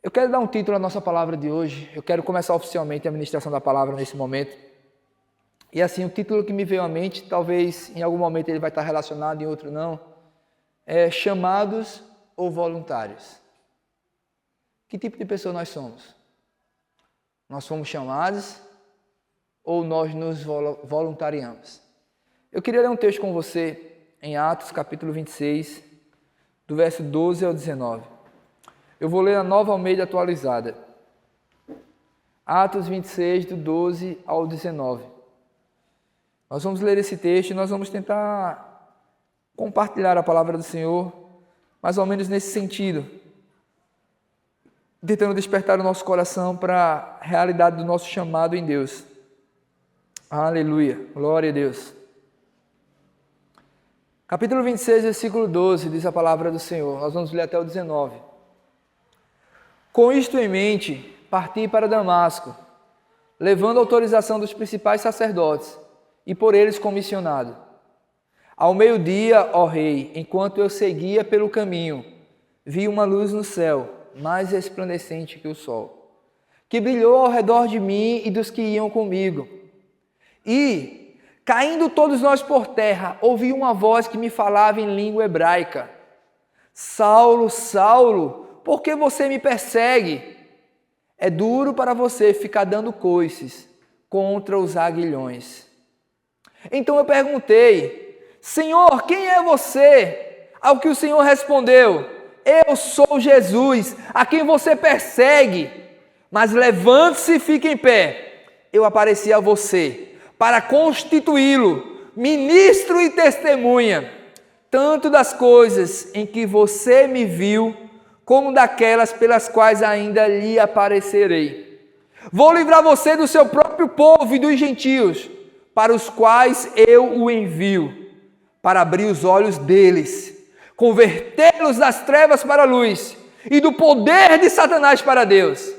Eu quero dar um título à nossa palavra de hoje. Eu quero começar oficialmente a ministração da palavra nesse momento. E assim, o título que me veio à mente, talvez em algum momento ele vai estar relacionado, em outro não, é chamados ou voluntários. Que tipo de pessoa nós somos? Nós fomos chamados ou nós nos voluntariamos? Eu queria ler um texto com você em Atos capítulo 26, do verso 12 ao 19. Eu vou ler a Nova Almeida atualizada. Atos 26, do 12 ao 19. Nós vamos ler esse texto e nós vamos tentar compartilhar a palavra do Senhor, mais ou menos nesse sentido, tentando despertar o nosso coração para a realidade do nosso chamado em Deus. Aleluia, glória a Deus. Capítulo 26, versículo 12, diz a palavra do Senhor. Nós vamos ler até o 19. Com isto em mente, parti para Damasco, levando autorização dos principais sacerdotes, e por eles comissionado. Ao meio-dia, ó rei, enquanto eu seguia pelo caminho, vi uma luz no céu, mais resplandecente que o sol, que brilhou ao redor de mim e dos que iam comigo. E, caindo todos nós por terra, ouvi uma voz que me falava em língua hebraica: Saulo, Saulo, por que você me persegue? É duro para você ficar dando coices contra os aguilhões. Então eu perguntei: Senhor, quem é você? Ao que o Senhor respondeu: Eu sou Jesus, a quem você persegue. Mas levante-se e fique em pé. Eu apareci a você para constituí-lo ministro e testemunha, tanto das coisas em que você me viu, como daquelas pelas quais ainda lhe aparecerei. Vou livrar você do seu próprio povo e dos gentios, para os quais eu o envio, para abrir os olhos deles, convertê-los das trevas para a luz e do poder de Satanás para Deus,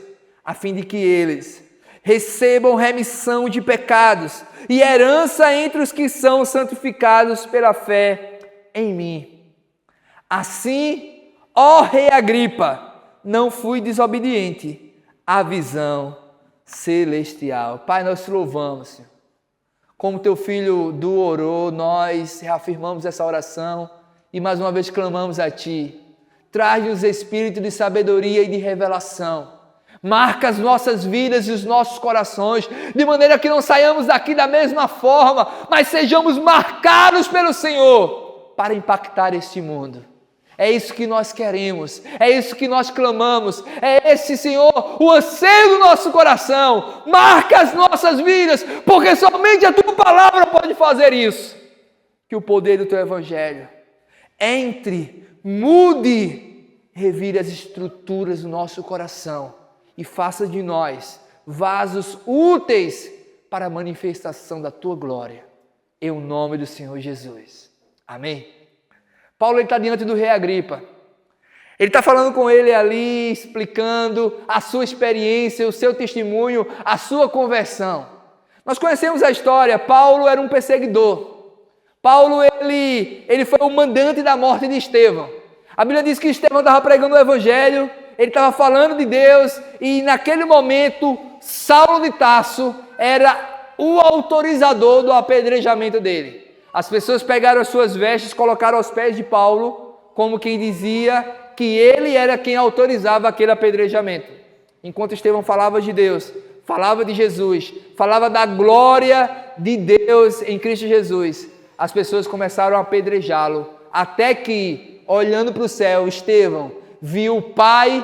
a fim de que eles recebam remissão de pecados e herança entre os que são santificados pela fé em mim. Assim, ó rei Agripa, não fui desobediente à visão celestial. Pai, nós te louvamos, Senhor. Como teu filho Du orou, nós reafirmamos essa oração e mais uma vez clamamos a Ti. Traz-nos espírito de sabedoria e de revelação. Marca as nossas vidas e os nossos corações, de maneira que não saiamos daqui da mesma forma, mas sejamos marcados pelo Senhor para impactar este mundo. É isso que nós queremos, é isso que nós clamamos, é esse, Senhor, o anseio do nosso coração. Marca as nossas vidas, porque somente a Tua palavra pode fazer isso. Que o poder do Teu Evangelho entre, mude, revire as estruturas do nosso coração e faça de nós vasos úteis para a manifestação da Tua glória. Em nome do Senhor Jesus. Amém. Paulo está diante do rei Agripa. Ele está falando com ele ali, explicando a sua experiência, o seu testemunho, a sua conversão. Nós conhecemos a história. Paulo era um perseguidor. Paulo, ele foi o mandante da morte de Estevão. A Bíblia diz que Estevão estava pregando o Evangelho, ele estava falando de Deus, e naquele momento, Saulo de Tarso era o autorizador do apedrejamento dele. As pessoas pegaram as suas vestes, colocaram aos pés de Paulo, como quem dizia que ele era quem autorizava aquele apedrejamento. Enquanto Estevão falava de Deus, falava de Jesus, falava da glória de Deus em Cristo Jesus, as pessoas começaram a apedrejá-lo, até que, olhando para o céu, Estevão viu o Pai,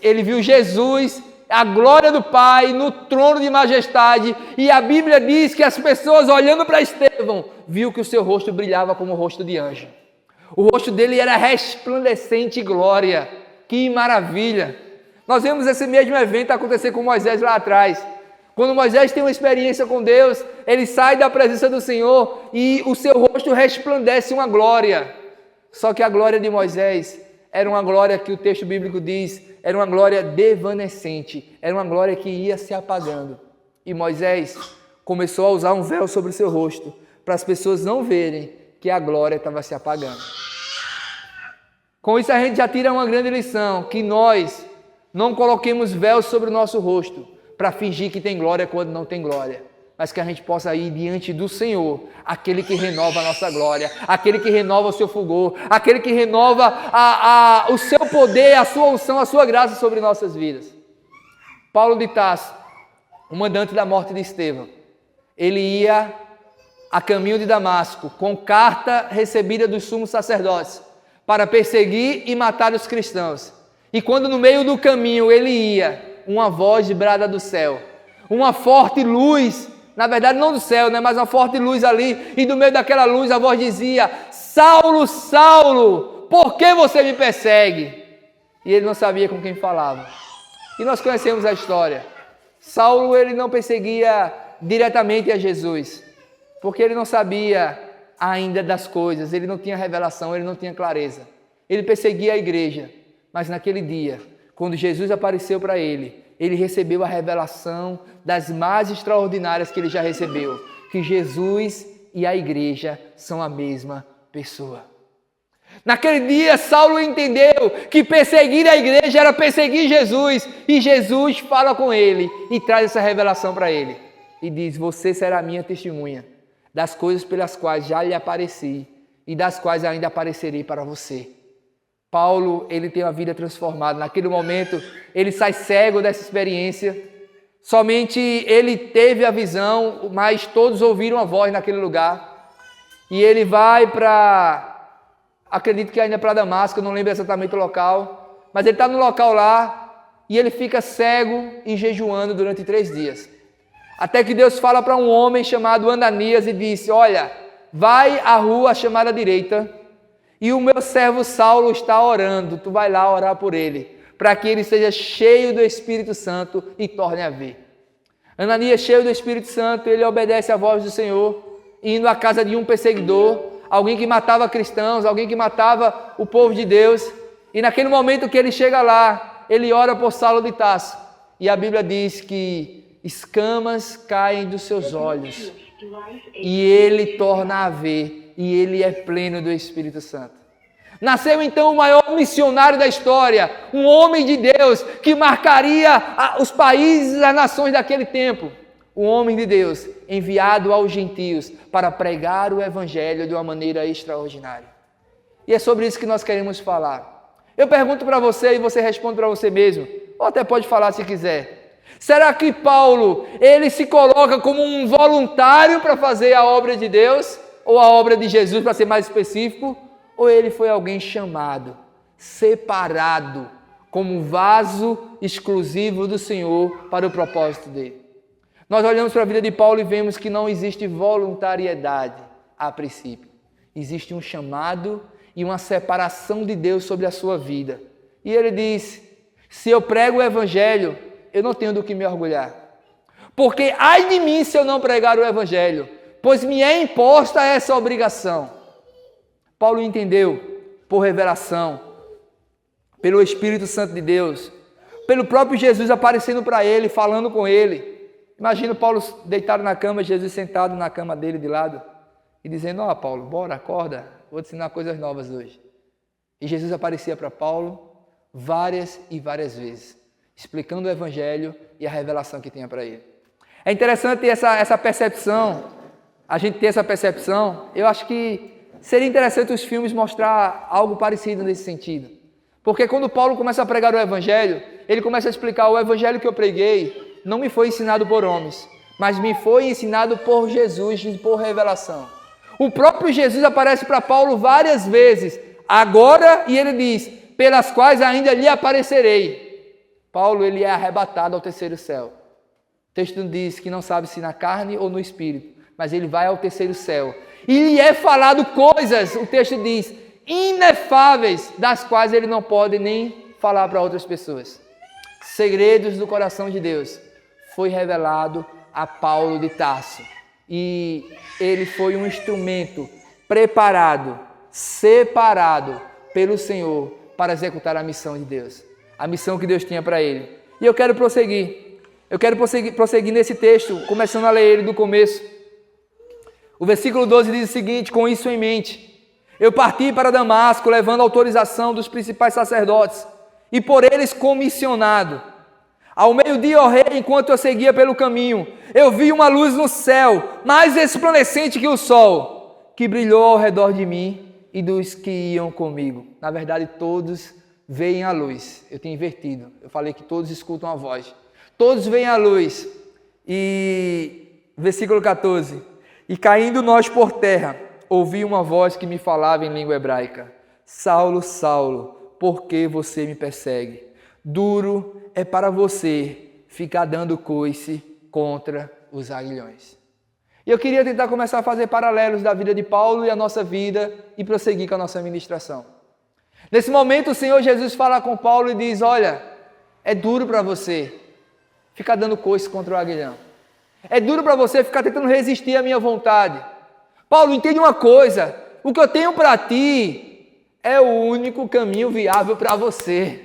ele viu Jesus, a glória do Pai no trono de majestade, e a Bíblia diz que as pessoas olhando para Estevão, viu que o seu rosto brilhava como o rosto de anjo. O rosto dele era resplandecente glória. Que maravilha! Nós vemos esse mesmo evento acontecer com Moisés lá atrás. Quando Moisés tem uma experiência com Deus, ele sai da presença do Senhor e o seu rosto resplandece uma glória. Só que a glória de Moisés era uma glória que o texto bíblico diz, era uma glória devanecente, era uma glória que ia se apagando. E Moisés começou a usar um véu sobre o seu rosto, para as pessoas não verem que a glória estava se apagando. Com isso a gente já tira uma grande lição, que nós Não coloquemos véus sobre o nosso rosto para fingir que tem glória quando não tem glória, mas que a gente possa ir diante do Senhor, aquele que renova a nossa glória, aquele que renova o seu fulgor, aquele que renova o seu poder, a sua unção, a sua graça sobre nossas vidas. Paulo de Tarso, o mandante da morte de Estevão, ele ia a caminho de Damasco com carta recebida dos sumos sacerdotes para perseguir e matar os cristãos. E quando no meio do caminho ele ia, uma voz brada do céu, uma forte luz, na verdade não do céu, né, mas uma forte luz ali, e do meio daquela luz a voz dizia: Saulo, Saulo, por que você me persegue? E ele não sabia com quem falava. E nós conhecemos a história. Saulo, ele não perseguia diretamente a Jesus, porque ele não sabia ainda das coisas, ele não tinha revelação, ele não tinha clareza. Ele perseguia a igreja, mas naquele dia, quando Jesus apareceu para ele, ele recebeu a revelação das mais extraordinárias que ele já recebeu, que Jesus e a igreja são a mesma pessoa. Naquele dia, Saulo entendeu que perseguir a igreja era perseguir Jesus, e Jesus fala com ele e traz essa revelação para ele, e diz: você será minha testemunha das coisas pelas quais já lhe apareci e das quais ainda aparecerei para você. Paulo, ele tem a vida transformada. Naquele momento, ele sai cego dessa experiência. Somente ele teve a visão, mas todos ouviram a voz naquele lugar. E ele vai acredito que ainda para Damasco, eu não lembro exatamente o local, mas ele está no local lá e ele fica cego e jejuando durante 3 dias. Até que Deus fala para um homem chamado Ananias e disse: olha, vai à rua chamada direita, e o meu servo Saulo está orando, tu vai lá orar por ele, para que ele seja cheio do Espírito Santo e torne a ver. Ananias, cheio do Espírito Santo, ele obedece à voz do Senhor, indo à casa de um perseguidor, alguém que matava cristãos, alguém que matava o povo de Deus. E naquele momento que ele chega lá, ele ora por Saulo de Tarso, e a Bíblia diz que escamas caem dos seus olhos, e ele torna a ver, e ele é pleno do Espírito Santo. Nasceu então o maior missionário da história, um homem de Deus que marcaria os países, as nações daquele tempo. Um homem de Deus enviado aos gentios para pregar o evangelho de uma maneira extraordinária. E é sobre isso que nós queremos falar. Eu pergunto para você e você responde para você mesmo, ou até pode falar se quiser. Será que Paulo, ele se coloca como um voluntário para fazer a obra de Deus? Ou a obra de Jesus, para ser mais específico? Ou ele foi alguém chamado, separado, como vaso exclusivo do Senhor para o propósito dele? Nós olhamos para a vida de Paulo e vemos que não existe voluntariedade a princípio. Existe um chamado e uma separação de Deus sobre a sua vida. E ele diz: se eu prego o evangelho, eu não tenho do que me orgulhar. Porque ai de mim se eu não pregar o evangelho, pois me é imposta essa obrigação. Paulo entendeu, por revelação, pelo Espírito Santo de Deus, pelo próprio Jesus aparecendo para ele, falando com ele. Imagina Paulo deitado na cama, Jesus sentado na cama dele de lado, e dizendo: ó, Paulo, bora, acorda, vou te ensinar coisas novas hoje. E Jesus aparecia para Paulo várias e várias vezes, explicando o evangelho e a revelação que tinha para ele. É interessante essa percepção, a gente ter essa percepção. Eu acho que seria interessante os filmes mostrar algo parecido nesse sentido. Porque quando Paulo começa a pregar o evangelho, ele começa a explicar: o evangelho que eu preguei não me foi ensinado por homens, mas me foi ensinado por Jesus, por revelação. O próprio Jesus aparece para Paulo várias vezes, agora, e ele diz: pelas quais ainda lhe aparecerei. Paulo, ele é arrebatado ao terceiro céu. O texto diz que não sabe se na carne ou no espírito, mas ele vai ao terceiro céu. E lhe é falado coisas, o texto diz, inefáveis, das quais ele não pode nem falar para outras pessoas. Segredos do coração de Deus foi revelado a Paulo de Tarso. E ele foi um instrumento preparado, separado pelo Senhor para executar a missão de Deus. A missão que Deus tinha para ele. E eu quero prosseguir. Prosseguir nesse texto, começando a ler ele do começo. O versículo 12 diz o seguinte: com isso em mente, eu parti para Damasco, levando autorização dos principais sacerdotes e por eles comissionado. Ao meio-dia, ó rei, enquanto eu seguia pelo caminho, eu vi uma luz no céu, mais resplandecente que o sol, que brilhou ao redor de mim e dos que iam comigo. Na verdade, todos veem a luz. Eu tenho invertido. Eu falei que todos escutam a voz. Todos veem a luz. E versículo 14. E caindo nós por terra, ouvi uma voz que me falava em língua hebraica: Saulo, Saulo, por que você me persegue? Duro é para você ficar dando coice contra os aguilhões. E eu queria tentar começar a fazer paralelos da vida de Paulo e a nossa vida e prosseguir com a nossa ministração. Nesse momento o Senhor Jesus fala com Paulo e diz: olha, é duro para você ficar dando coice contra o aguilhão. É duro para você ficar tentando resistir à minha vontade. Paulo, entende uma coisa, o que eu tenho para ti é o único caminho viável para você.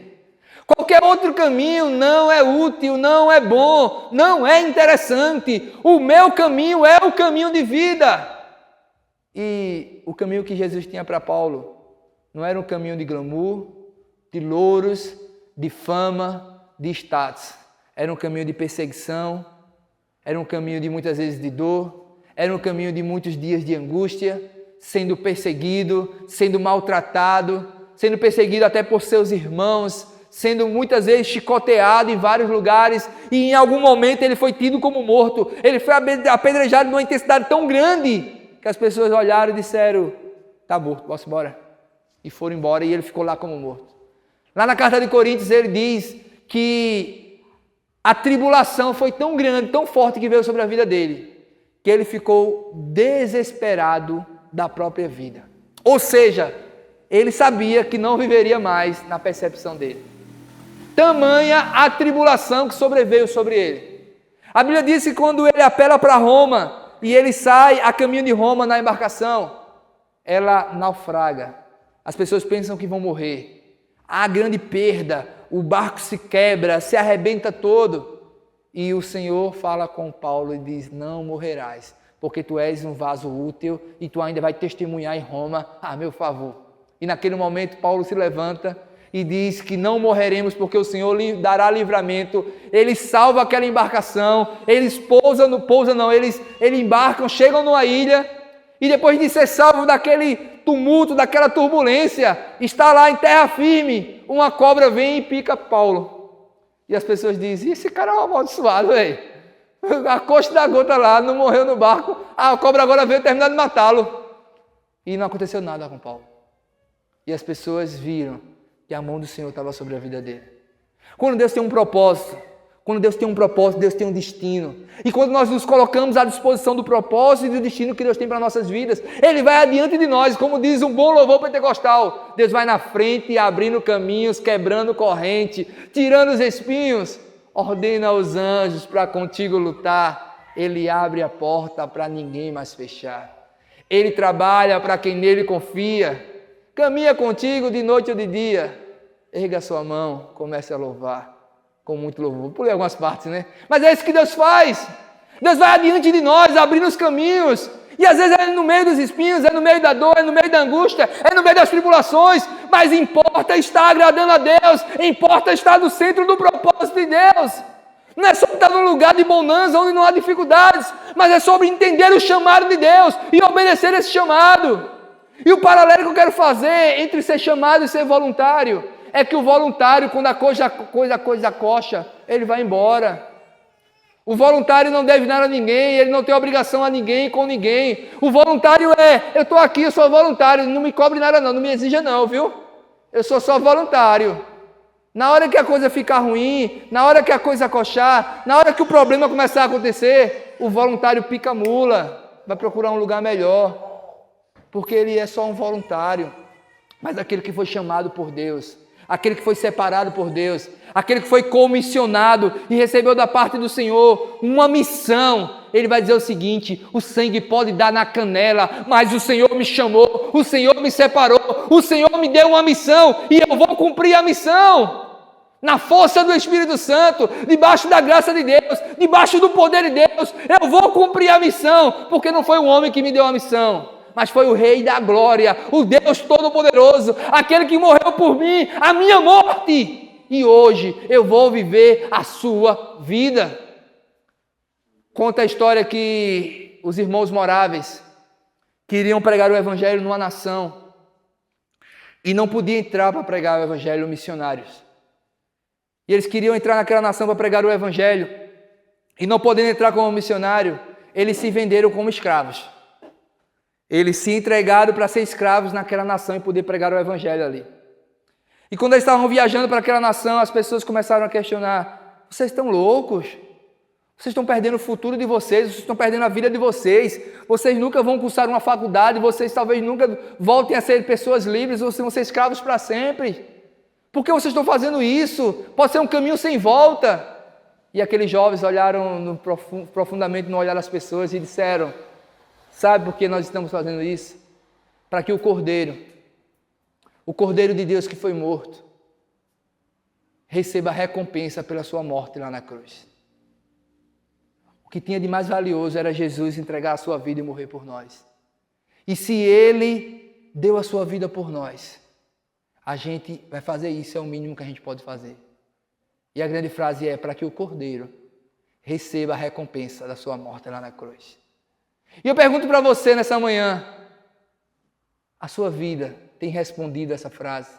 Qualquer outro caminho não é útil, não é bom, não é interessante. O meu caminho é o caminho de vida. E o caminho que Jesus tinha para Paulo não era um caminho de glamour, de louros, de fama, de status. Era um caminho de perseguição, era um caminho de muitas vezes de dor, era um caminho de muitos dias de angústia, sendo perseguido, sendo maltratado, sendo perseguido até por seus irmãos, sendo muitas vezes chicoteado em vários lugares, e em algum momento ele foi tido como morto. Ele foi apedrejado numa intensidade tão grande que as pessoas olharam e disseram: tá morto, posso ir embora? E foram embora, e ele ficou lá como morto. Lá na carta de Coríntios ele diz que a tribulação foi tão grande, tão forte que veio sobre a vida dele, que ele ficou desesperado da própria vida. Ou seja, ele sabia que não viveria mais na percepção dele. Tamanha a tribulação que sobreveio sobre ele. A Bíblia diz que quando ele apela para Roma e ele sai a caminho de Roma na embarcação, ela naufraga. As pessoas pensam que vão morrer. Há grande perda, o barco se quebra, se arrebenta todo. E o Senhor fala com Paulo e diz: não morrerás, porque tu és um vaso útil e tu ainda vai testemunhar em Roma a meu favor. E naquele momento Paulo se levanta e diz que não morreremos porque o Senhor lhe dará livramento. Ele salva aquela embarcação, eles embarcam, chegam numa ilha, e depois de ser salvo daquele tumulto, daquela turbulência, está lá em terra firme, uma cobra vem e pica Paulo. E as pessoas dizem: esse cara é um amaldiçoado, velho. A coxa da gota lá, não morreu no barco, a cobra agora veio terminar de matá-lo. E não aconteceu nada com Paulo. E as pessoas viram que a mão do Senhor estava sobre a vida dele. Quando Deus tem um propósito, Deus tem um destino. E quando nós nos colocamos à disposição do propósito e do destino que Deus tem para nossas vidas, Ele vai adiante de nós, como diz um bom louvor pentecostal. Deus vai na frente, abrindo caminhos, quebrando corrente, tirando os espinhos, ordena aos anjos para contigo lutar. Ele abre a porta para ninguém mais fechar. Ele trabalha para quem nele confia. Caminha contigo de noite ou de dia. Erga a sua mão, comece a louvar. Com muito louvor. Pulei algumas partes, né? Mas é isso que Deus faz. Deus vai adiante de nós, abrindo os caminhos. E às vezes é no meio dos espinhos, é no meio da dor, é no meio da angústia, é no meio das tribulações. Mas importa estar agradando a Deus. Importa estar no centro do propósito de Deus. Não é sobre estar num lugar de bonança onde não há dificuldades, mas é sobre entender o chamado de Deus e obedecer esse chamado. E o paralelo que eu quero fazer entre ser chamado e ser voluntário é que o voluntário, quando a coisa coxa, ele vai embora. O voluntário não deve nada a ninguém, ele não tem obrigação a ninguém com ninguém. O voluntário eu estou aqui, eu sou voluntário, não me cobre nada não me exija não, viu? Eu sou só voluntário. Na hora que a coisa ficar ruim, na hora que a coisa coxar, na hora que o problema começar a acontecer, o voluntário pica a mula, vai procurar um lugar melhor. Porque ele é só um voluntário, mas aquele que foi chamado por Deus, aquele que foi separado por Deus, aquele que foi comissionado e recebeu da parte do Senhor uma missão, ele vai dizer o seguinte: o sangue pode dar na canela, mas o Senhor me chamou, o Senhor me separou, o Senhor me deu uma missão e eu vou cumprir a missão. Na força do Espírito Santo, debaixo da graça de Deus, debaixo do poder de Deus, eu vou cumprir a missão, porque não foi um homem que me deu a missão, mas foi o Rei da Glória, o Deus Todo-Poderoso, aquele que morreu por mim, a minha morte. e hoje eu vou viver a sua vida. Conta a história que os irmãos Moráveis queriam pregar o evangelho numa nação e não podiam entrar para pregar o evangelho missionários. E eles queriam entrar naquela nação para pregar o evangelho e não podendo entrar como missionário, eles se venderam como escravos. Eles se entregaram para ser escravos naquela nação e poder pregar o evangelho ali. E quando eles estavam viajando para aquela nação, as pessoas começaram a questionar: vocês estão loucos? Vocês estão perdendo o futuro de vocês estão perdendo a vida de vocês nunca vão cursar uma faculdade, vocês talvez nunca voltem a ser pessoas livres, vocês vão ser escravos para sempre. Por que vocês estão fazendo isso? Pode ser um caminho sem volta. E aqueles jovens olharam profundamente no olhar das pessoas e disseram: sabe por que nós estamos fazendo isso? Para que o Cordeiro de Deus que foi morto, receba a recompensa pela sua morte lá na cruz. O que tinha de mais valioso era Jesus entregar a sua vida e morrer por nós. E se Ele deu a sua vida por nós, a gente vai fazer isso, é o mínimo que a gente pode fazer. E a grande frase é: para que o Cordeiro receba a recompensa da sua morte lá na cruz. E eu pergunto para você nessa manhã: a sua vida tem respondido essa frase?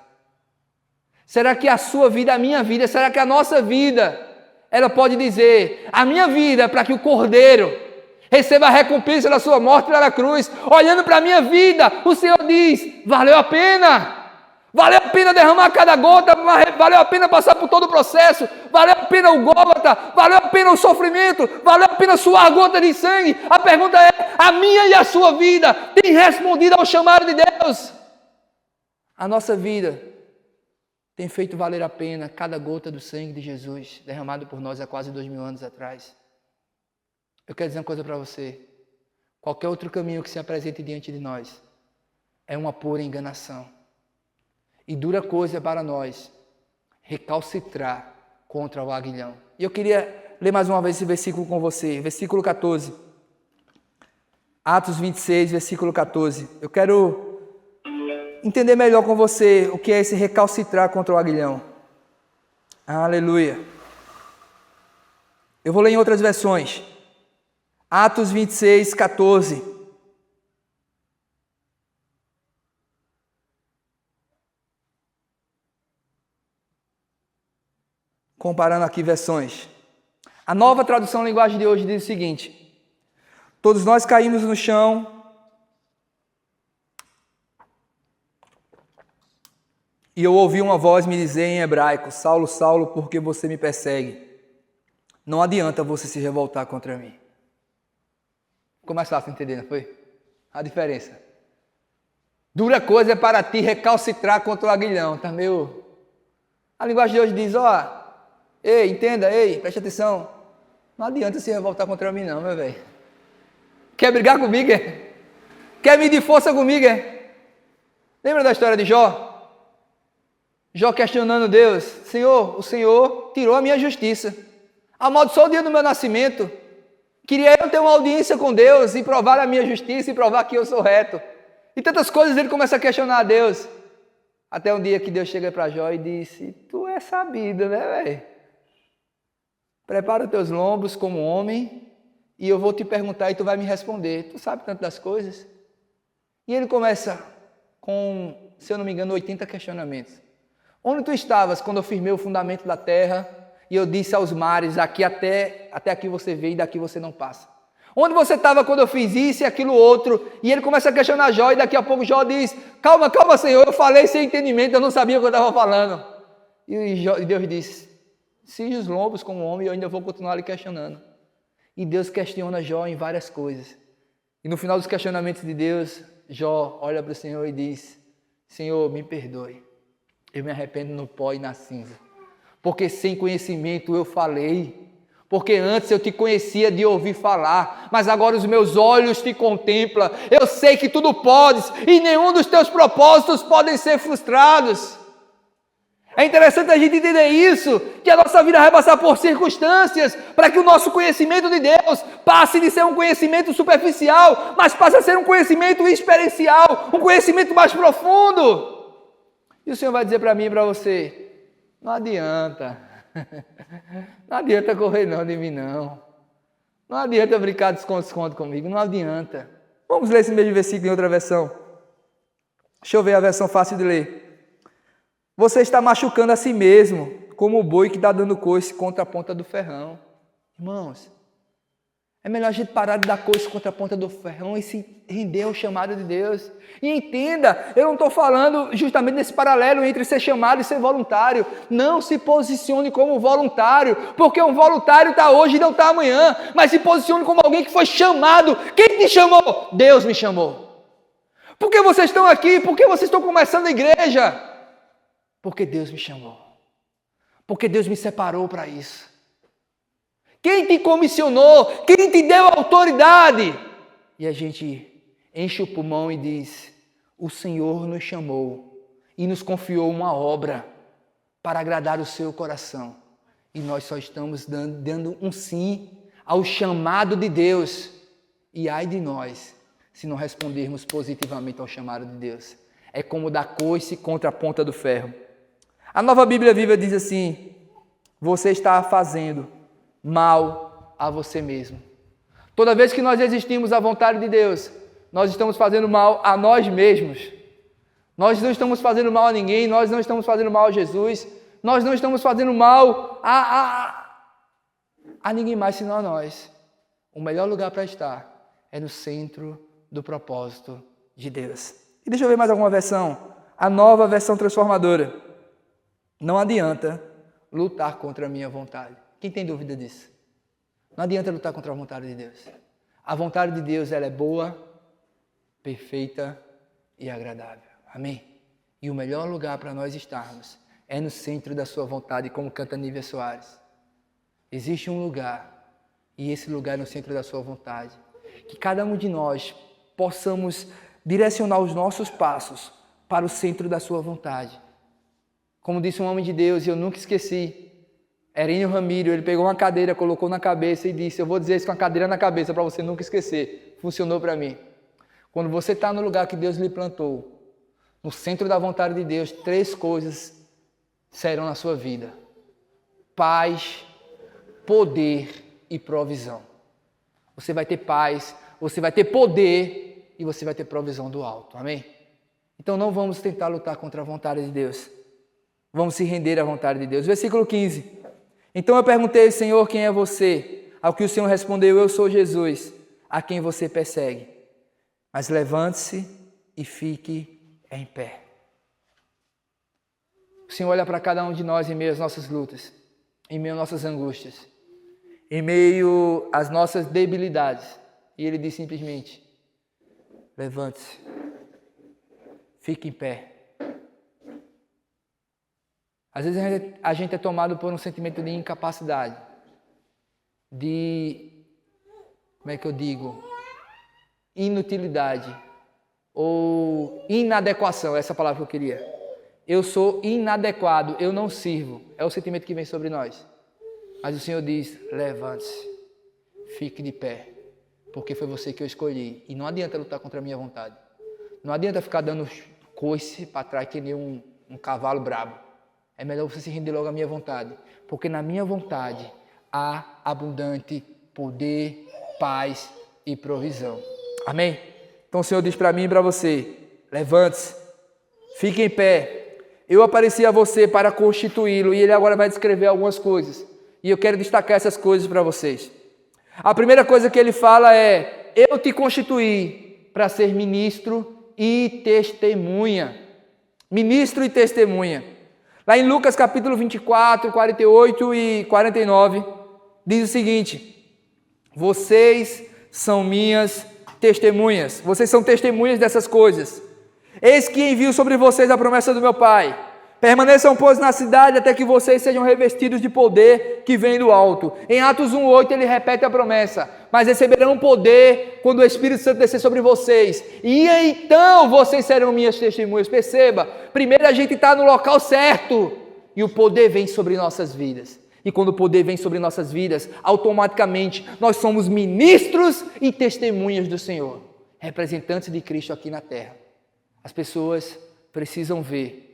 Será que a sua vida, a minha vida, será que a nossa vida, ela pode dizer: a minha vida é para que o Cordeiro receba a recompensa da sua morte lá na cruz? Olhando para a minha vida, o Senhor diz: valeu a pena. Valeu a pena derramar cada gota, valeu a pena passar por todo o processo, valeu a pena o Gólgota, valeu a pena o sofrimento, valeu a pena suar a gota de sangue. A pergunta é: a minha e a sua vida tem respondido ao chamado de Deus? A nossa vida tem feito valer a pena cada gota do sangue de Jesus derramado por nós há quase 2000 anos atrás? Eu quero dizer uma coisa para você: qualquer outro caminho que se apresente diante de nós é uma pura enganação. E dura coisa para nós recalcitrar contra o aguilhão. E eu queria ler mais uma vez esse versículo com você, versículo 14. Atos 26, versículo 14. Eu quero entender melhor com você o que é esse recalcitrar contra o aguilhão. Aleluia. Eu vou ler em outras versões. Atos 26, 14. Comparando aqui versões. A Nova Tradução Linguagem de hoje diz o seguinte: todos nós caímos no chão e eu ouvi uma voz me dizer em hebraico: Saulo, Saulo, por que você me persegue? Não adianta você se revoltar contra mim. Ficou mais fácil entender, não foi? A diferença. Dura coisa é para ti recalcitrar contra o aguilhão. Tá meio... A linguagem de hoje diz: ó, ei, entenda, ei, preste atenção. Não adianta se revoltar contra mim não, meu velho. Quer brigar comigo, é? Quer medir força comigo, é? Lembra da história de Jó? Jó questionando Deus: Senhor, o Senhor tirou a minha justiça, amaldiçoou o dia do meu nascimento. Queria eu ter uma audiência com Deus e provar a minha justiça e provar que eu sou reto. E tantas coisas ele começa a questionar a Deus. Até um dia que Deus chega para Jó e disse: tu é sabido, né, velho? Prepara os teus lombos como homem e eu vou te perguntar e tu vai me responder. Tu sabe tanto das coisas? E ele começa com, se eu não me engano, 80 questionamentos. Onde tu estavas quando eu firmei o fundamento da terra e eu disse aos mares: aqui até aqui você vê e daqui você não passa? Onde você estava quando eu fiz isso e aquilo outro? E ele começa a questionar Jó e daqui a pouco Jó diz: calma, calma, Senhor, eu falei sem entendimento, eu não sabia o que eu estava falando. E Deus disse: cinge os lombos como homem e eu ainda vou continuar lhe questionando. E Deus questiona Jó em várias coisas. E no final dos questionamentos de Deus, Jó olha para o Senhor e diz: Senhor, me perdoe. Eu me arrependo no pó e na cinza. Porque sem conhecimento eu falei. Porque antes eu te conhecia de ouvir falar, mas agora os meus olhos te contemplam. Eu sei que tudo podes e nenhum dos teus propósitos podem ser frustrados. É interessante a gente entender isso, que a nossa vida vai passar por circunstâncias para que o nosso conhecimento de Deus passe de ser um conhecimento superficial, mas passe a ser um conhecimento experiencial, um conhecimento mais profundo. E o Senhor vai dizer para mim e para você: Não adianta. Não adianta correr não de mim, não. Não adianta brincar de esconde-esconde comigo, não adianta. Vamos ler esse mesmo versículo em outra versão. Deixa eu ver a versão fácil de ler. Você está machucando a si mesmo, como o boi que está dando coice contra a ponta do ferrão. Irmãos, é melhor a gente parar de dar coice contra a ponta do ferrão e se render ao chamado de Deus. E entenda, eu não estou falando justamente desse paralelo entre ser chamado e ser voluntário. Não se posicione como voluntário, porque um voluntário está hoje e não está amanhã. Mas se posicione como alguém que foi chamado. Quem te chamou? Deus me chamou. Por que vocês estão aqui? Por que vocês estão começando a igreja? Porque Deus me chamou. Porque Deus me separou para isso. Quem te comissionou? Quem te deu autoridade? E a gente enche o pulmão e diz: o Senhor nos chamou e nos confiou uma obra para agradar o seu coração. E nós só estamos dando um sim ao chamado de Deus. E ai de nós, se não respondermos positivamente ao chamado de Deus. É como dar coice contra a ponta do ferro. A Nova Bíblia Viva diz assim: você está fazendo mal a você mesmo. Toda vez que nós resistimos à vontade de Deus, nós estamos fazendo mal a nós mesmos. Nós não estamos fazendo mal a ninguém, nós não estamos fazendo mal a Jesus, nós não estamos fazendo mal a ninguém mais senão a nós. O melhor lugar para estar é no centro do propósito de Deus. E deixa eu ver mais alguma versão. A Nova Versão Transformadora. Não adianta lutar contra a minha vontade. Quem tem dúvida disso? Não adianta lutar contra a vontade de Deus. A vontade de Deus, ela é boa, perfeita e agradável. Amém? E o melhor lugar para nós estarmos é no centro da sua vontade, como canta Nívia Soares. Existe um lugar, e esse lugar é no centro da sua vontade. Que cada um de nós possamos direcionar os nossos passos para o centro da sua vontade. Como disse um homem de Deus, e eu nunca esqueci, Herínio Ramiro, ele pegou uma cadeira, colocou na cabeça e disse: eu vou dizer isso com a cadeira na cabeça para você nunca esquecer. Funcionou para mim. Quando você está no lugar que Deus lhe plantou, no centro da vontade de Deus, 3 coisas serão na sua vida: paz, poder e provisão. Você vai ter paz, você vai ter poder e você vai ter provisão do alto. Amém? Então não vamos tentar lutar contra a vontade de Deus. Vamos se render à vontade de Deus. Versículo 15. Então eu perguntei: Senhor, quem é você? Ao que o Senhor respondeu: eu sou Jesus, a quem você persegue. Mas levante-se e fique em pé. O Senhor olha para cada um de nós em meio às nossas lutas, em meio às nossas angústias, em meio às nossas debilidades. E Ele diz simplesmente: levante-se, fique em pé. Às vezes a gente é tomado por um sentimento de incapacidade, de, como é que eu digo, inutilidade ou inadequação, essa palavra que eu queria. Eu sou inadequado, eu não sirvo, é o sentimento que vem sobre nós. Mas o Senhor diz: levante-se, fique de pé, porque foi você que eu escolhi. E não adianta lutar contra a minha vontade. Não adianta ficar dando coice para trás que nem um cavalo brabo. É melhor você se render logo à minha vontade, porque na minha vontade há abundante poder, paz e provisão. Amém? Então o Senhor diz para mim e para você: levante-se, fique em pé. Eu apareci a você para constituí-lo, e Ele agora vai descrever algumas coisas. E eu quero destacar essas coisas para vocês. A primeira coisa que Ele fala é: eu te constituí para ser ministro e testemunha. Ministro e testemunha. Lá em Lucas capítulo 24, 48 e 49, diz o seguinte: vocês são minhas testemunhas. Vocês são testemunhas dessas coisas. Eis que envio sobre vocês a promessa do meu Pai. Permaneçam, pois, na cidade até que vocês sejam revestidos de poder que vem do alto. Em Atos 1:8 ele repete a promessa: mas receberão poder quando o Espírito Santo descer sobre vocês. E então vocês serão minhas testemunhas. Perceba, primeiro a gente está no local certo e o poder vem sobre nossas vidas. E quando o poder vem sobre nossas vidas, automaticamente nós somos ministros e testemunhas do Senhor, representantes de Cristo aqui na terra. As pessoas precisam ver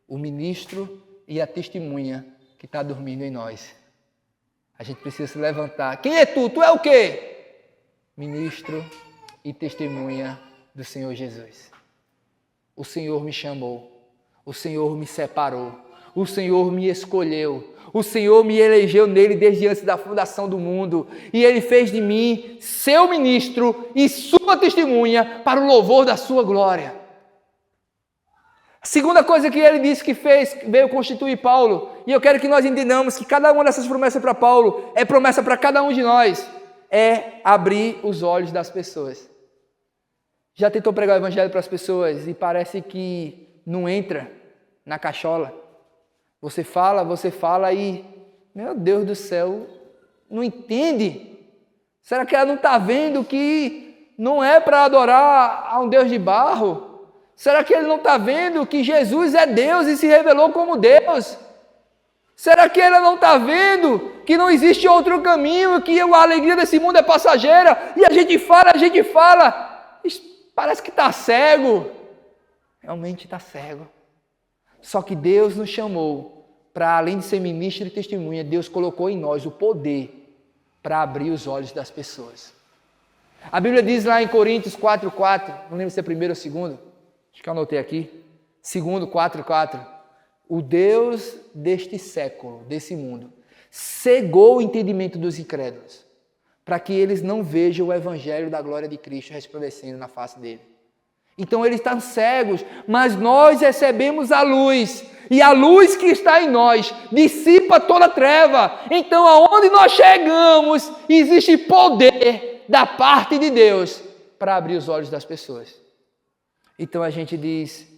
o ministro e a testemunha que está dormindo em nós. A gente precisa se levantar. Quem é tu? Tu é o quê? Ministro e testemunha do Senhor Jesus. O Senhor me chamou, o Senhor me separou, o Senhor me escolheu, o Senhor me elegeu nele desde antes da fundação do mundo e Ele fez de mim seu ministro e sua testemunha para o louvor da sua glória. A segunda coisa que Ele disse que fez, veio constituir Paulo, e eu quero que nós entendamos que cada uma dessas promessas para Paulo é promessa para cada um de nós, é abrir os olhos das pessoas. Já tentou pregar o evangelho para as pessoas e parece que não entra na cachola? Você fala e, meu Deus do céu, não entende? Será que ela não está vendo que não é para adorar a um Deus de barro? Será que ele não está vendo que Jesus é Deus e se revelou como Deus? Será que ela não está vendo que não existe outro caminho, que a alegria desse mundo é passageira? E a gente fala, parece que está cego. Realmente está cego. Só que Deus nos chamou para, além de ser ministro e testemunha, Deus colocou em nós o poder para abrir os olhos das pessoas. A Bíblia diz lá em Coríntios 4:4, não lembro se é primeiro ou segundo, acho que eu anotei aqui, 2:4:4, o Deus deste século, desse mundo, cegou o entendimento dos incrédulos, para que eles não vejam o evangelho da glória de Cristo resplandecendo na face dele. Então eles estão cegos, mas nós recebemos a luz, e a luz que está em nós dissipa toda treva. Então aonde nós chegamos, existe poder da parte de Deus para abrir os olhos das pessoas. Então a gente diz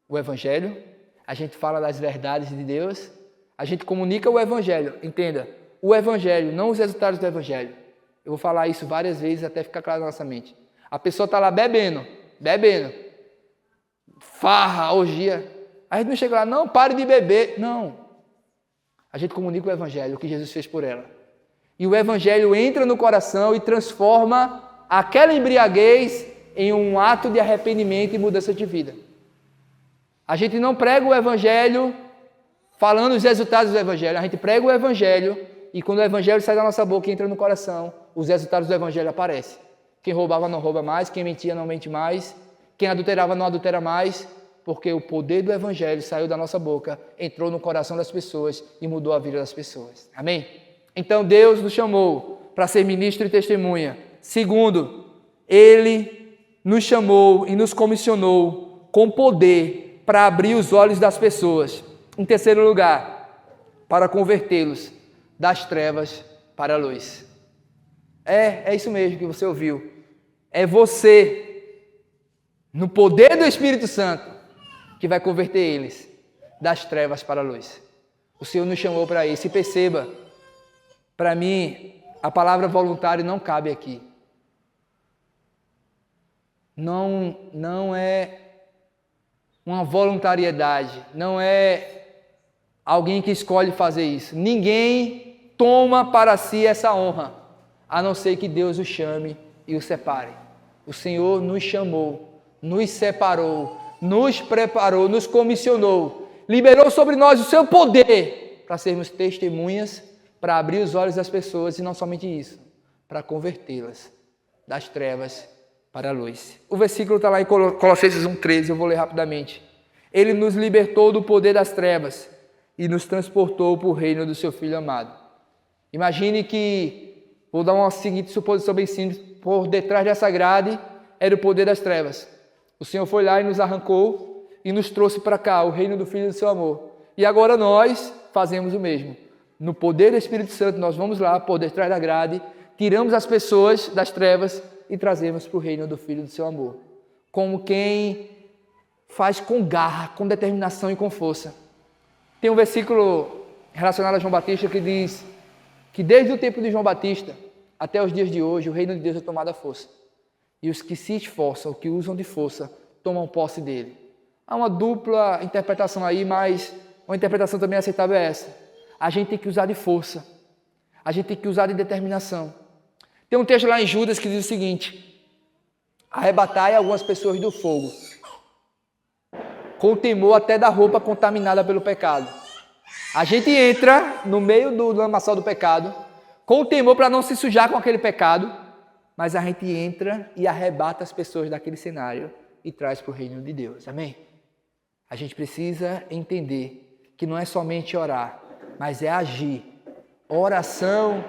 o evangelho, a gente fala das verdades de Deus, a gente comunica o evangelho. Entenda, o evangelho, não os resultados do evangelho. Eu vou falar isso várias vezes até ficar claro na nossa mente. A pessoa está lá bebendo, farra, orgia. A gente não chega lá, não, pare de beber. Não. A gente comunica o evangelho, o que Jesus fez por ela. E o evangelho entra no coração e transforma aquela embriaguez em um ato de arrependimento e mudança de vida. A gente não prega o evangelho falando os resultados do evangelho. A gente prega o evangelho e quando o evangelho sai da nossa boca e entra no coração, os resultados do evangelho aparecem. Quem roubava não rouba mais, quem mentia não mente mais, quem adulterava não adultera mais, porque o poder do evangelho saiu da nossa boca, entrou no coração das pessoas e mudou a vida das pessoas. Amém? Então Deus nos chamou para ser ministro e testemunha. Segundo, Ele nos chamou e nos comissionou com poder para abrir os olhos das pessoas. Em terceiro lugar, para convertê-los das trevas para a luz. É isso mesmo que você ouviu. É você, no poder do Espírito Santo, que vai converter eles das trevas para a luz. O Senhor nos chamou para isso. E perceba, para mim, a palavra voluntário não cabe aqui. Não é uma voluntariedade, não é alguém que escolhe fazer isso. Ninguém toma para si essa honra, a não ser que Deus o chame e o separe. O Senhor nos chamou, nos separou, nos preparou, nos comissionou, liberou sobre nós o seu poder para sermos testemunhas, para abrir os olhos das pessoas e não somente isso, para convertê-las das trevas para a luz. O versículo está lá em Colossenses 1,13, eu vou ler rapidamente. Ele nos libertou do poder das trevas e nos transportou para o reino do seu Filho amado. Imagine que, vou dar uma seguinte suposição bem simples, por detrás dessa grade era o poder das trevas. O Senhor foi lá e nos arrancou e nos trouxe para cá, o reino do Filho do seu amor. E agora nós fazemos o mesmo. No poder do Espírito Santo, nós vamos lá, por detrás da grade, tiramos as pessoas das trevas e trazemos para o reino do Filho do seu amor. Como quem faz com garra, com determinação e com força. Tem um versículo relacionado a João Batista que diz que desde o tempo de João Batista até os dias de hoje, o reino de Deus é tomado à força. E os que se esforçam, que usam de força, tomam posse dele. Há uma dupla interpretação aí, mas uma interpretação também aceitável é essa. A gente tem que usar de força. A gente tem que usar de determinação. Tem um texto lá em Judas que diz o seguinte: arrebatai algumas pessoas do fogo, com temor até da roupa contaminada pelo pecado. A gente entra no meio do lamaçal do pecado, com o temor para não se sujar com aquele pecado, mas a gente entra e arrebata as pessoas daquele cenário e traz para o reino de Deus. Amém? A gente precisa entender que não é somente orar, mas é agir. Oração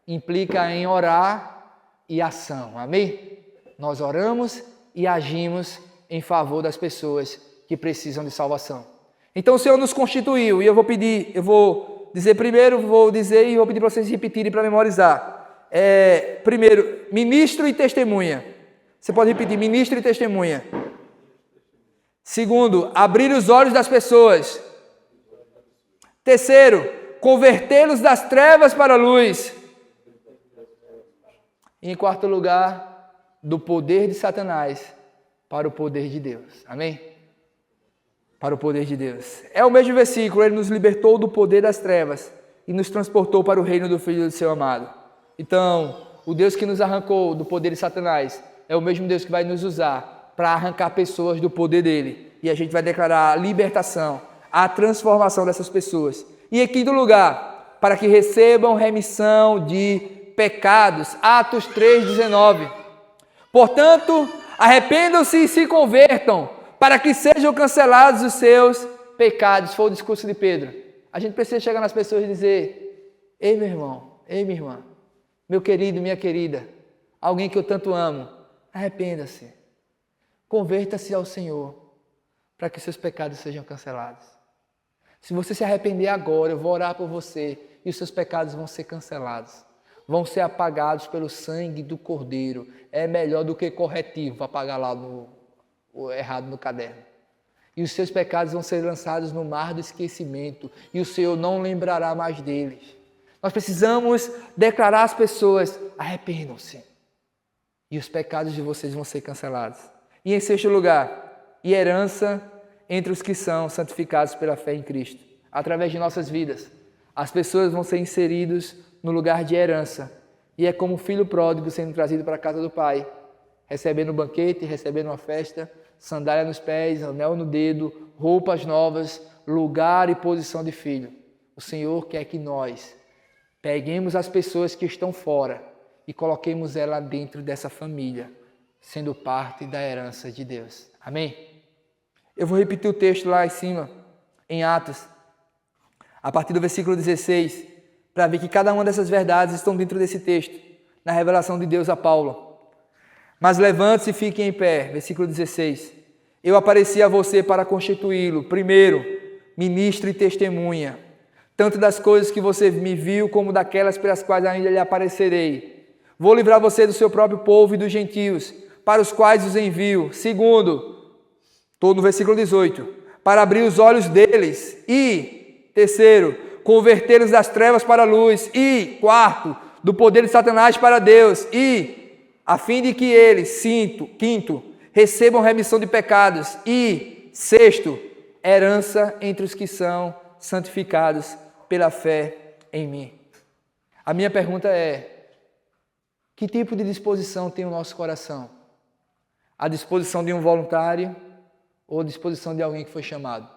implica em orar e ação. Amém? Nós oramos e agimos em favor das pessoas que precisam de salvação. Então o Senhor nos constituiu, e eu vou dizer primeiro, e vou pedir para vocês repetirem para memorizar. Primeiro, ministro e testemunha. Você pode repetir, ministro e testemunha. Segundo, abrir os olhos das pessoas. Terceiro, convertê-los das trevas para a luz. E em quarto lugar, do poder de Satanás para o poder de Deus. Amém? Para o poder de Deus. É o mesmo versículo, ele nos libertou do poder das trevas e nos transportou para o reino do Filho do seu amado. Então, o Deus que nos arrancou do poder de Satanás é o mesmo Deus que vai nos usar para arrancar pessoas do poder dele. E a gente vai declarar a libertação, a transformação dessas pessoas. E em quinto lugar, para que recebam remissão de pecados. Atos 3:19. Portanto, arrependam-se e se convertam, para que sejam cancelados os seus pecados. Foi o discurso de Pedro. A gente precisa chegar nas pessoas e dizer: ei, meu irmão, ei, minha irmã, meu querido, minha querida, alguém que eu tanto amo, arrependa-se, converta-se ao Senhor, para que seus pecados sejam cancelados. Se você se arrepender agora, eu vou orar por você e os seus pecados vão ser cancelados. Vão ser apagados pelo sangue do Cordeiro. É melhor do que corretivo para apagar lá o errado no caderno. E os seus pecados vão ser lançados no mar do esquecimento e o Senhor não lembrará mais deles. Nós precisamos declarar às pessoas: arrependam-se e os pecados de vocês vão ser cancelados. E em sexto lugar, e herança entre os que são santificados pela fé em Cristo. Através de nossas vidas, as pessoas vão ser inseridas no lugar de herança. E é como o filho pródigo sendo trazido para a casa do pai, recebendo um banquete, recebendo uma festa, sandália nos pés, anel no dedo, roupas novas, lugar e posição de filho. O Senhor quer que nós peguemos as pessoas que estão fora e coloquemos ela dentro dessa família, sendo parte da herança de Deus. Amém? Eu vou repetir o texto lá em cima, em Atos, a partir do versículo 16, para ver que cada uma dessas verdades estão dentro desse texto, na revelação de Deus a Paulo. Mas levante-se e fique em pé, versículo 16. Eu apareci a você para constituí-lo, primeiro, ministro e testemunha, tanto das coisas que você me viu, como daquelas pelas quais ainda lhe aparecerei. Vou livrar você do seu próprio povo e dos gentios, para os quais os envio. Segundo, estou no versículo 18, para abrir os olhos deles. E, terceiro, convertê-los das trevas para a luz. E, quarto, do poder de Satanás para Deus. E, a fim de que eles, quinto, recebam remissão de pecados. E, sexto, herança entre os que são santificados pela fé em mim. A minha pergunta é: que tipo de disposição tem o nosso coração? A disposição de um voluntário ou a disposição de alguém que foi chamado?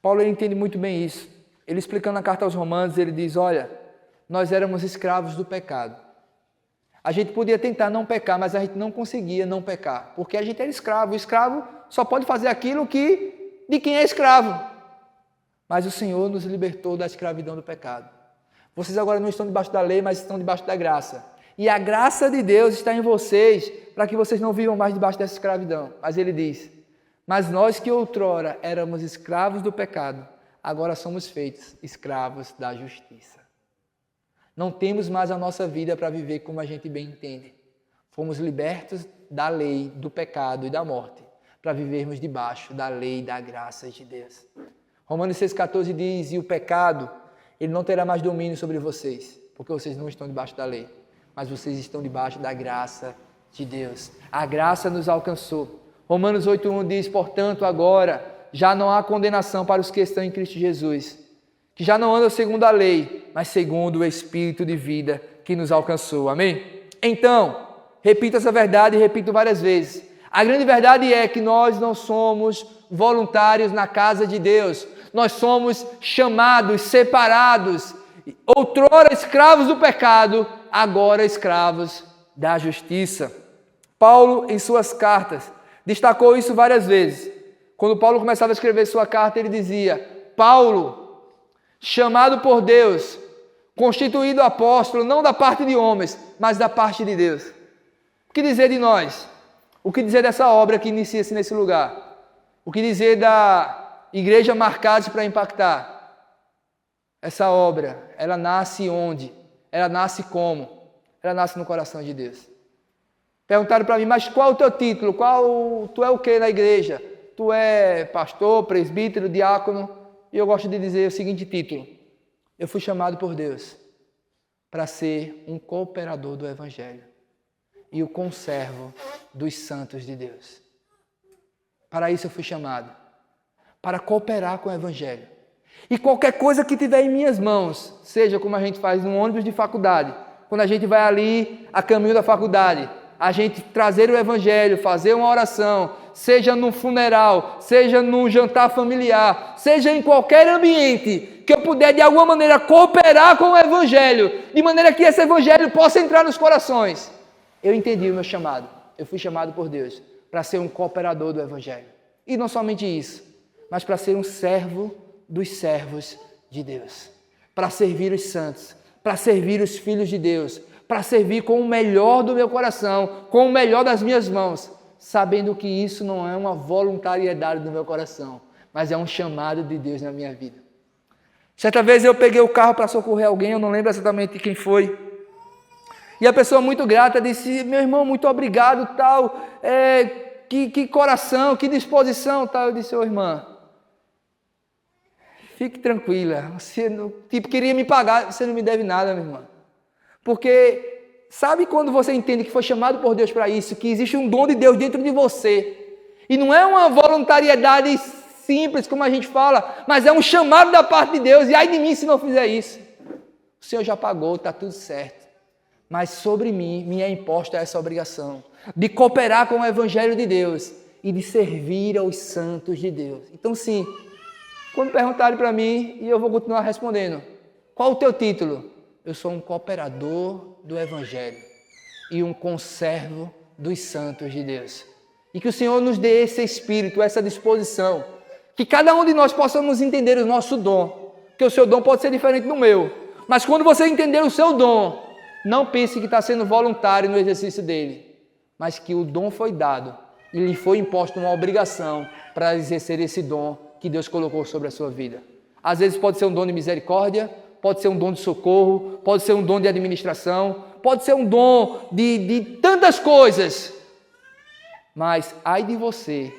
Paulo entende muito bem isso. Ele explicando a carta aos Romanos, ele diz: olha, nós éramos escravos do pecado. A gente podia tentar não pecar, mas a gente não conseguia não pecar, porque a gente era escravo. O escravo só pode fazer aquilo de quem é escravo. Mas o Senhor nos libertou da escravidão do pecado. Vocês agora não estão debaixo da lei, mas estão debaixo da graça. E a graça de Deus está em vocês, para que vocês não vivam mais debaixo dessa escravidão. Mas ele diz: mas nós que outrora éramos escravos do pecado, agora somos feitos escravos da justiça. Não temos mais a nossa vida para viver como a gente bem entende. Fomos libertos da lei, do pecado e da morte, para vivermos debaixo da lei e da graça de Deus. Romanos 6,14 diz: e o pecado, ele não terá mais domínio sobre vocês, porque vocês não estão debaixo da lei, mas vocês estão debaixo da graça de Deus. A graça nos alcançou. Romanos 8,1 diz: portanto, agora já não há condenação para os que estão em Cristo Jesus, que já não andam segundo a lei, mas segundo o Espírito de vida que nos alcançou. Amém? Então, repito essa verdade e repito várias vezes. A grande verdade é que nós não somos voluntários na casa de Deus. Nós somos chamados, separados, outrora escravos do pecado, agora escravos da justiça. Paulo, em suas cartas, destacou isso várias vezes. Quando Paulo começava a escrever sua carta, ele dizia: Paulo, chamado por Deus, constituído apóstolo, não da parte de homens, mas da parte de Deus. O que dizer de nós? O que dizer dessa obra que inicia-se nesse lugar? O que dizer da igreja Marcados para Impactar? Essa obra, ela nasce onde? Ela nasce como? Ela nasce no coração de Deus. Perguntaram para mim: mas qual o teu título? Tu é o que na igreja? Tu é pastor, presbítero, diácono? E eu gosto de dizer o seguinte título: eu fui chamado por Deus para ser um cooperador do Evangelho e o conservo dos santos de Deus. Para isso eu fui chamado, para cooperar com o Evangelho. E qualquer coisa que tiver em minhas mãos, seja como a gente faz no ônibus de faculdade, quando a gente vai ali a caminho da faculdade, a gente trazer o Evangelho, fazer uma oração, seja num funeral, seja num jantar familiar, seja em qualquer ambiente que eu puder de alguma maneira cooperar com o Evangelho, de maneira que esse Evangelho possa entrar nos corações. Eu entendi o meu chamado. Eu fui chamado por Deus para ser um cooperador do Evangelho. E não somente isso, mas para ser um servo dos servos de Deus. Para servir os santos, para servir os filhos de Deus, para servir com o melhor do meu coração, com o melhor das minhas mãos, sabendo que isso não é uma voluntariedade do meu coração, mas é um chamado de Deus na minha vida. Certa vez eu peguei o carro para socorrer alguém, eu não lembro exatamente quem foi, e a pessoa muito grata disse: meu irmão, muito obrigado, tal, que coração, que disposição, tal. Eu disse: ô irmã, fique tranquila, você não, queria me pagar, você não me deve nada, minha irmã. Porque sabe quando você entende que foi chamado por Deus para isso, que existe um dom de Deus dentro de você, e não é uma voluntariedade simples, como a gente fala, mas é um chamado da parte de Deus, e ai de mim se não fizer isso. O Senhor já pagou, está tudo certo. Mas sobre mim, me é imposta essa obrigação de cooperar com o Evangelho de Deus e de servir aos santos de Deus. Então, sim, quando perguntarem para mim, e eu vou continuar respondendo: qual o teu título? Eu sou um cooperador do Evangelho e um conservo dos santos de Deus. E que o Senhor nos dê esse espírito, essa disposição, que cada um de nós possamos entender o nosso dom, que o seu dom pode ser diferente do meu, mas quando você entender o seu dom, não pense que está sendo voluntário no exercício dele, mas que o dom foi dado e lhe foi imposta uma obrigação para exercer esse dom que Deus colocou sobre a sua vida. Às vezes pode ser um dom de misericórdia, pode ser um dom de socorro, pode ser um dom de administração, pode ser um dom de tantas coisas. Mas ai de você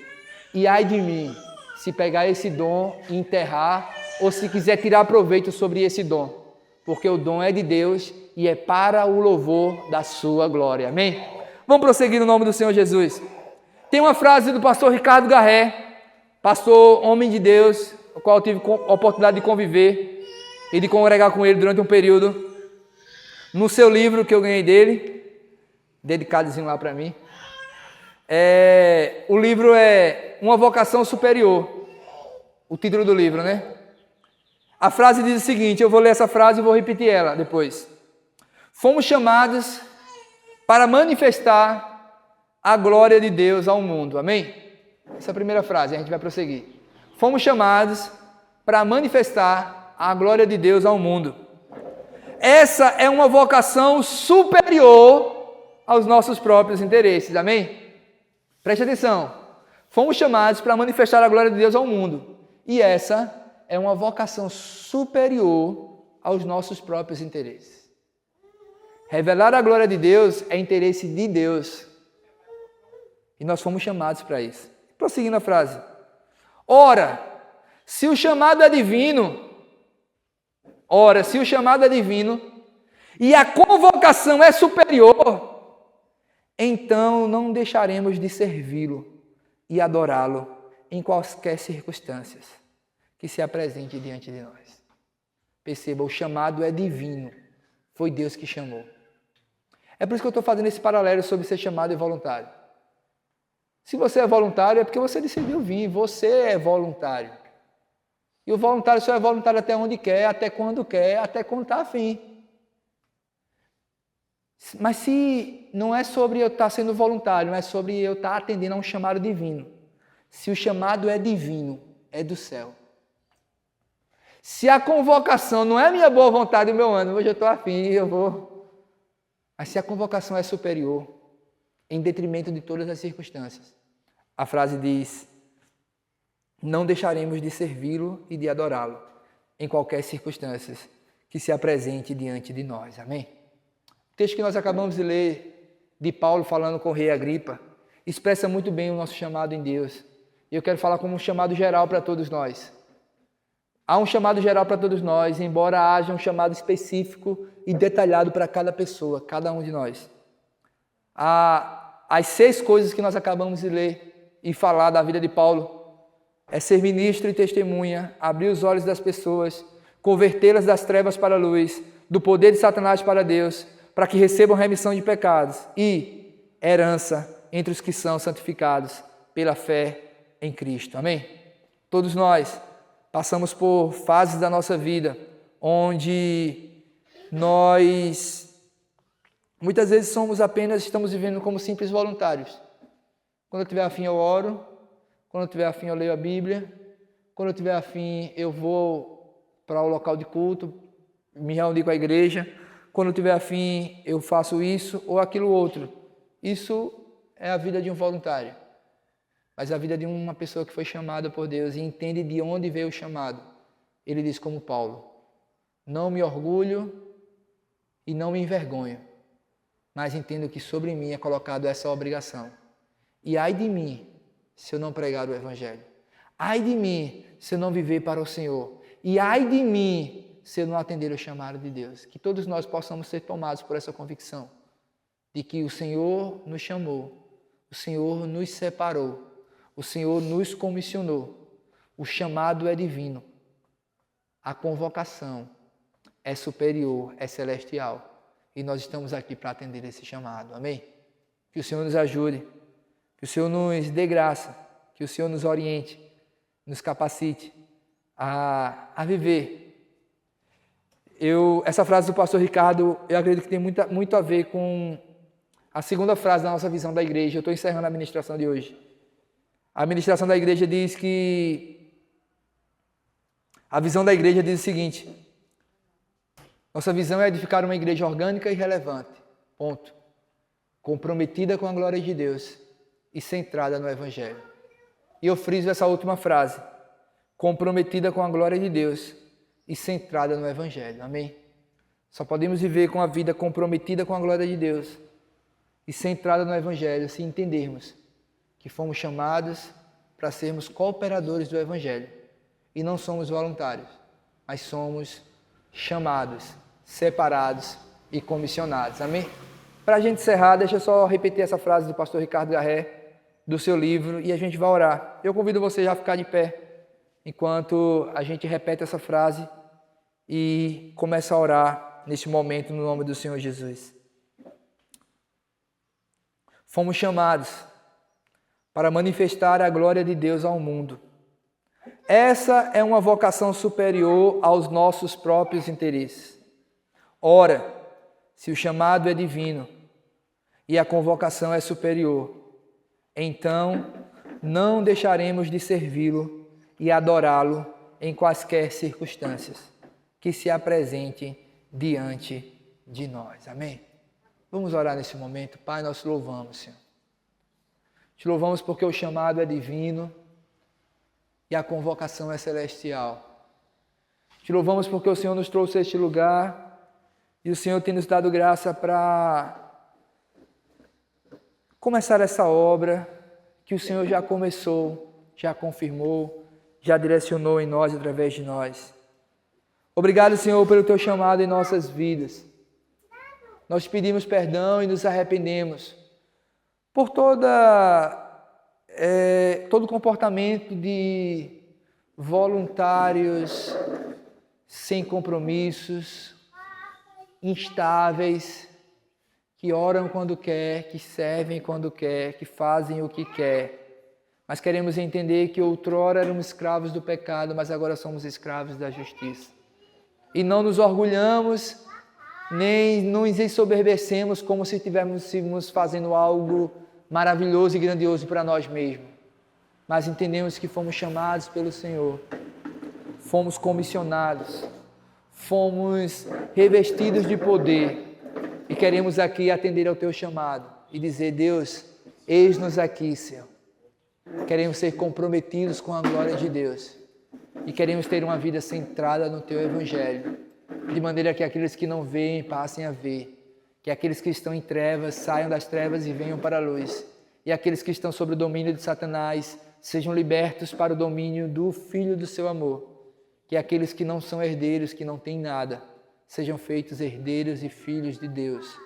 e ai de mim se pegar esse dom e enterrar, ou se quiser tirar proveito sobre esse dom, porque o dom é de Deus e é para o louvor da sua glória. Amém? Vamos prosseguir no nome do Senhor Jesus. Tem uma frase do pastor Ricardo Garré, pastor homem de Deus, o qual eu tive a oportunidade de conviver e de congregar com ele durante um período, no seu livro que eu ganhei dele, dedicadozinho lá para mim. O livro é Uma Vocação Superior, o título do livro, né? A frase diz o seguinte, eu vou ler essa frase e vou repetir ela depois. Fomos chamados para manifestar a glória de Deus ao mundo, amém? Essa é a primeira frase, a gente vai prosseguir. Fomos chamados para manifestar a glória de Deus ao mundo. Essa é uma vocação superior aos nossos próprios interesses, amém? Preste atenção. Fomos chamados para manifestar a glória de Deus ao mundo. E essa é uma vocação superior aos nossos próprios interesses. Revelar a glória de Deus é interesse de Deus. E nós fomos chamados para isso. Prosseguindo a frase. Ora, se o chamado é divino, e a convocação é superior, então não deixaremos de servi-lo e adorá-lo em quaisquer circunstâncias que se apresente diante de nós. Perceba, o chamado é divino. Foi Deus que chamou. É por isso que eu estou fazendo esse paralelo sobre ser chamado e voluntário. Se você é voluntário, é porque você decidiu vir. Você é voluntário. E o voluntário só é voluntário até onde quer, até quando quer, até quando está afim. Mas se não é sobre eu estar sendo voluntário, não é sobre eu estar atendendo a um chamado divino. Se o chamado é divino, é do céu. Se a convocação não é minha boa vontade e meu ânimo, hoje eu estou afim, eu vou. Mas se a convocação é superior, em detrimento de todas as circunstâncias, a frase diz: não deixaremos de servi-lo e de adorá-lo em qualquer circunstância que se apresente diante de nós. Amém? O texto que nós acabamos de ler, de Paulo falando com o rei Agripa, expressa muito bem o nosso chamado em Deus. E eu quero falar como um chamado geral para todos nós. Há um chamado geral para todos nós, embora haja um chamado específico e detalhado para cada pessoa, cada um de nós. As 6 coisas que nós acabamos de ler e falar da vida de Paulo é ser ministro e testemunha, abrir os olhos das pessoas, convertê-las das trevas para a luz, do poder de Satanás para Deus, para que recebam remissão de pecados e herança entre os que são santificados pela fé em Cristo. Amém? Todos nós passamos por fases da nossa vida onde nós muitas vezes estamos vivendo como simples voluntários. Quando eu tiver afim eu oro, quando eu tiver afim eu leio a Bíblia, quando eu tiver afim eu vou para o local de culto, me reunir com a igreja, quando eu tiver afim eu faço isso ou aquilo outro. Isso é a vida de um voluntário. Mas a vida de uma pessoa que foi chamada por Deus e entende de onde veio o chamado. Ele diz como Paulo: não me orgulho e não me envergonho, mas entendo que sobre mim é colocado essa obrigação. E ai de mim se eu não pregar o Evangelho. Ai de mim se eu não viver para o Senhor. E ai de mim se eu não atender o chamado de Deus. Que todos nós possamos ser tomados por essa convicção de que o Senhor nos chamou, o Senhor nos separou, o Senhor nos comissionou. O chamado é divino. A convocação é superior, é celestial. E nós estamos aqui para atender esse chamado. Amém? Que o Senhor nos ajude. Que o Senhor nos dê graça. Que o Senhor nos oriente, nos capacite a viver. Essa frase do pastor Ricardo, eu acredito que tem muito a ver com a segunda frase da nossa visão da igreja. Eu estou encerrando a ministração de hoje. A administração da igreja diz que... A visão da igreja diz o seguinte: nossa visão é edificar uma igreja orgânica e relevante, ponto. Comprometida com a glória de Deus e centrada no Evangelho. E eu friso essa última frase: comprometida com a glória de Deus e centrada no Evangelho. Amém? Só podemos viver com a vida comprometida com a glória de Deus e centrada no Evangelho se entendermos que fomos chamados para sermos cooperadores do Evangelho. E não somos voluntários, mas somos chamados, separados e comissionados. Amém? Para a gente encerrar, deixa eu só repetir essa frase do pastor Ricardo Garré, do seu livro, e a gente vai orar. Eu convido você já a ficar de pé, enquanto a gente repete essa frase e começa a orar neste momento no nome do Senhor Jesus. Fomos chamados para manifestar a glória de Deus ao mundo. Essa é uma vocação superior aos nossos próprios interesses. Ora, se o chamado é divino e a convocação é superior, então não deixaremos de servi-lo e adorá-lo em quaisquer circunstâncias que se apresentem diante de nós. Amém? Vamos orar nesse momento. Pai, nós te louvamos, Senhor. Te louvamos porque o chamado é divino e a convocação é celestial. Te louvamos porque o Senhor nos trouxe a este lugar e o Senhor tem nos dado graça para começar essa obra que o Senhor já começou, já confirmou, já direcionou em nós, através de nós. Obrigado, Senhor, pelo Teu chamado em nossas vidas. Nós te pedimos perdão e nos arrependemos por todo comportamento de voluntários sem compromissos, instáveis, que oram quando quer, que servem quando quer, que fazem o que quer, mas queremos entender que outrora éramos escravos do pecado, mas agora somos escravos da justiça. E não nos orgulhamos, nem nos ensoberbecemos como se estivéssemos fazendo algo maravilhoso e grandioso para nós mesmos. Mas entendemos que fomos chamados pelo Senhor, fomos comissionados, fomos revestidos de poder e queremos aqui atender ao teu chamado e dizer: Deus, eis-nos aqui, Senhor. Queremos ser comprometidos com a glória de Deus e queremos ter uma vida centrada no teu evangelho, de maneira que aqueles que não veem passem a ver, que aqueles que estão em trevas saiam das trevas e venham para a luz, e aqueles que estão sob o domínio de Satanás sejam libertos para o domínio do Filho do seu amor, que aqueles que não são herdeiros, que não têm nada, sejam feitos herdeiros e filhos de Deus,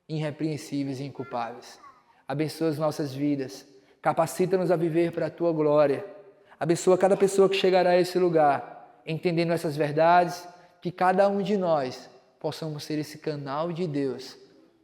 irrepreensíveis e inculpáveis. Abençoa as nossas vidas, capacita-nos a viver para a tua glória. Abençoa cada pessoa que chegará a esse lugar, entendendo essas verdades, que cada um de nós possamos ser esse canal de Deus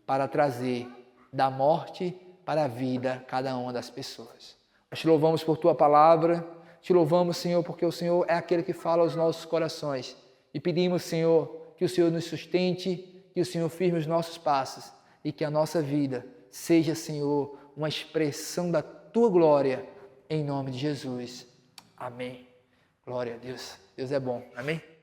para trazer da morte para a vida cada uma das pessoas. Nós te louvamos por tua palavra, te louvamos, Senhor, porque o Senhor é aquele que fala aos nossos corações. E pedimos, Senhor, que o Senhor nos sustente, que o Senhor firme os nossos passos e que a nossa vida seja, Senhor, uma expressão da tua glória, em nome de Jesus. Amém. Glória a Deus. Deus é bom. Amém.